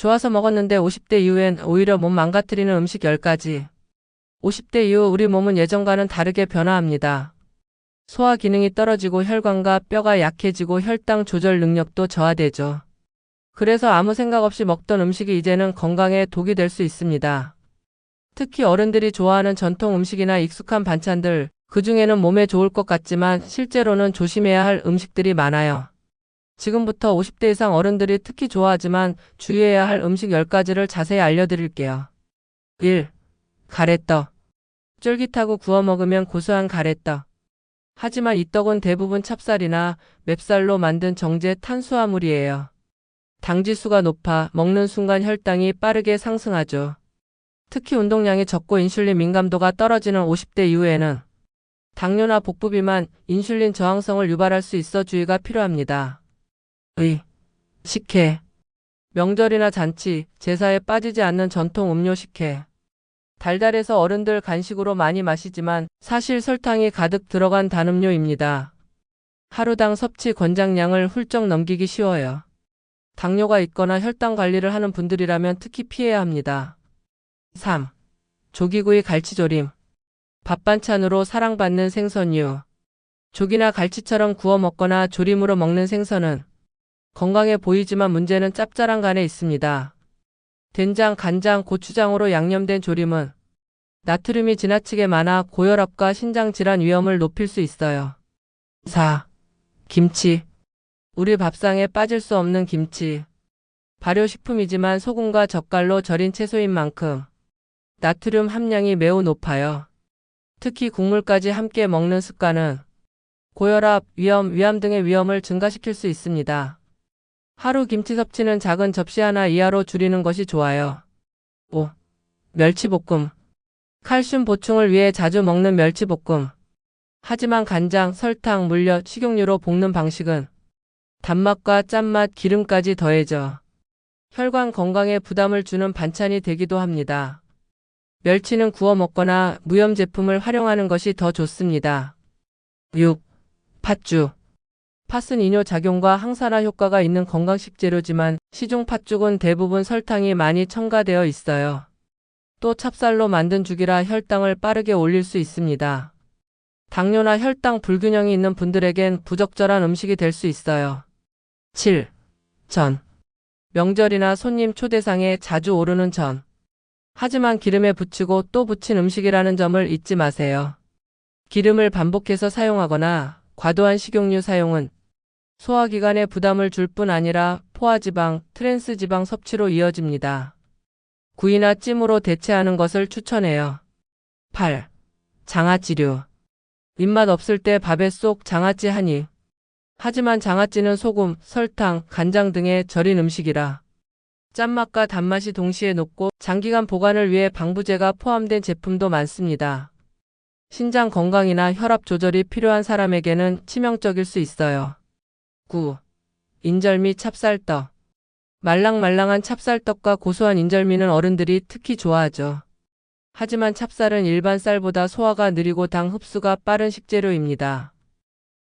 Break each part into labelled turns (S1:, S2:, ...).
S1: 좋아서 먹었는데 50대 이후엔 오히려 몸 망가뜨리는 음식 10가지. 50대 이후 우리 몸은 예전과는 다르게 변화합니다. 소화 기능이 떨어지고 혈관과 뼈가 약해지고 혈당 조절 능력도 저하되죠. 그래서 아무 생각 없이 먹던 음식이 이제는 건강에 독이 될 수 있습니다. 특히 어른들이 좋아하는 전통 음식이나 익숙한 반찬들, 그중에는 몸에 좋을 것 같지만 실제로는 조심해야 할 음식들이 많아요. 지금부터 50대 이상 어른들이 특히 좋아하지만 주의해야 할 음식 10가지를 자세히 알려드릴게요. 1. 가래떡. 쫄깃하고 구워 먹으면 고소한 가래떡. 하지만 이 떡은 대부분 찹쌀이나 맵쌀로 만든 정제 탄수화물이에요. 당지수가 높아 먹는 순간 혈당이 빠르게 상승하죠. 특히 운동량이 적고 인슐린 민감도가 떨어지는 50대 이후에는 당뇨나 복부 비만, 인슐린 저항성을 유발할 수 있어 주의가 필요합니다. 식혜. 명절이나 잔치, 제사에 빠지지 않는 전통 음료 식혜. 달달해서 어른들 간식으로 많이 마시지만 사실 설탕이 가득 들어간 단음료입니다. 하루당 섭취 권장량을 훌쩍 넘기기 쉬워요. 당뇨가 있거나 혈당 관리를 하는 분들이라면 특히 피해야 합니다. 3. 조기구이 갈치조림. 밥 반찬으로 사랑받는 생선류. 조기나 갈치처럼 구워 먹거나 조림으로 먹는 생선은 건강해 보이지만 문제는 짭짤한 간에 있습니다. 된장, 간장, 고추장으로 양념된 조림은 나트륨이 지나치게 많아 고혈압과 신장질환 위험을 높일 수 있어요. 4. 김치. 우리 밥상에 빠질 수 없는 김치. 발효식품이지만 소금과 젓갈로 절인 채소인 만큼 나트륨 함량이 매우 높아요. 특히 국물까지 함께 먹는 습관은 고혈압, 위암 등의 위험을 증가시킬 수 있습니다. 하루 김치 섭취는 작은 접시 하나 이하로 줄이는 것이 좋아요. 5. 멸치볶음. 칼슘 보충을 위해 자주 먹는 멸치볶음. 하지만 간장, 설탕, 물엿, 식용유로 볶는 방식은 단맛과 짠맛, 기름까지 더해져 혈관 건강에 부담을 주는 반찬이 되기도 합니다. 멸치는 구워 먹거나 무염 제품을 활용하는 것이 더 좋습니다. 6. 팥죽. 팥은 이뇨작용과 항산화 효과가 있는 건강식 재료지만 시중 팥죽은 대부분 설탕이 많이 첨가되어 있어요. 또 찹쌀로 만든 죽이라 혈당을 빠르게 올릴 수 있습니다. 당뇨나 혈당 불균형이 있는 분들에겐 부적절한 음식이 될 수 있어요. 7. 전. 명절이나 손님 초대상에 자주 오르는 전. 하지만 기름에 부치고 또 부친 음식이라는 점을 잊지 마세요. 기름을 반복해서 사용하거나 과도한 식용유 사용은 소화기관에 부담을 줄 뿐 아니라 포화지방, 트랜스지방 섭취로 이어집니다. 구이나 찜으로 대체하는 것을 추천해요. 8. 장아찌류. 입맛 없을 때 밥에 쏙 장아찌 한 입. 하지만 장아찌는 소금, 설탕, 간장 등의 절인 음식이라 짠맛과 단맛이 동시에 높고 장기간 보관을 위해 방부제가 포함된 제품도 많습니다. 신장 건강이나 혈압 조절이 필요한 사람에게는 치명적일 수 있어요. 9. 인절미 찹쌀떡. 말랑말랑한 찹쌀떡과 고소한 인절미는 어른들이 특히 좋아하죠. 하지만 찹쌀은 일반 쌀보다 소화가 느리고 당 흡수가 빠른 식재료입니다.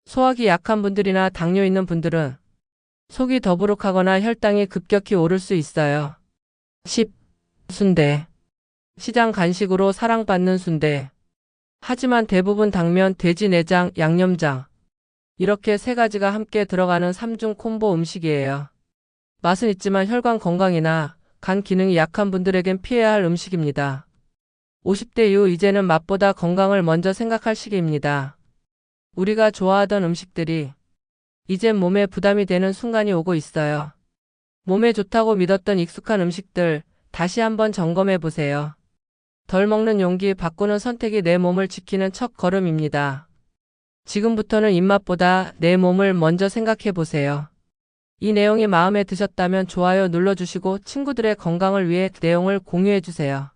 S1: 소화기 약한 분들이나 당뇨 있는 분들은 속이 더부룩하거나 혈당이 급격히 오를 수 있어요. 10. 순대. 시장 간식으로 사랑받는 순대. 하지만 대부분 당면, 돼지 내장, 양념장 이렇게 3가지가 함께 들어가는 3중 콤보 음식이에요. 맛은 있지만 혈관 건강이나 간 기능이 약한 분들에겐 피해야 할 음식입니다. 50대 이후 이제는 맛보다 건강을 먼저 생각할 시기입니다. 우리가 좋아하던 음식들이 이젠 몸에 부담이 되는 순간이 오고 있어요. 몸에 좋다고 믿었던 익숙한 음식들 다시 한번 점검해 보세요. 덜 먹는 용기 바꾸는 선택이 내 몸을 지키는 첫 걸음입니다. 지금부터는 입맛보다 내 몸을 먼저 생각해 보세요. 이 내용이 마음에 드셨다면 좋아요 눌러주시고 친구들의 건강을 위해 내용을 공유해 주세요.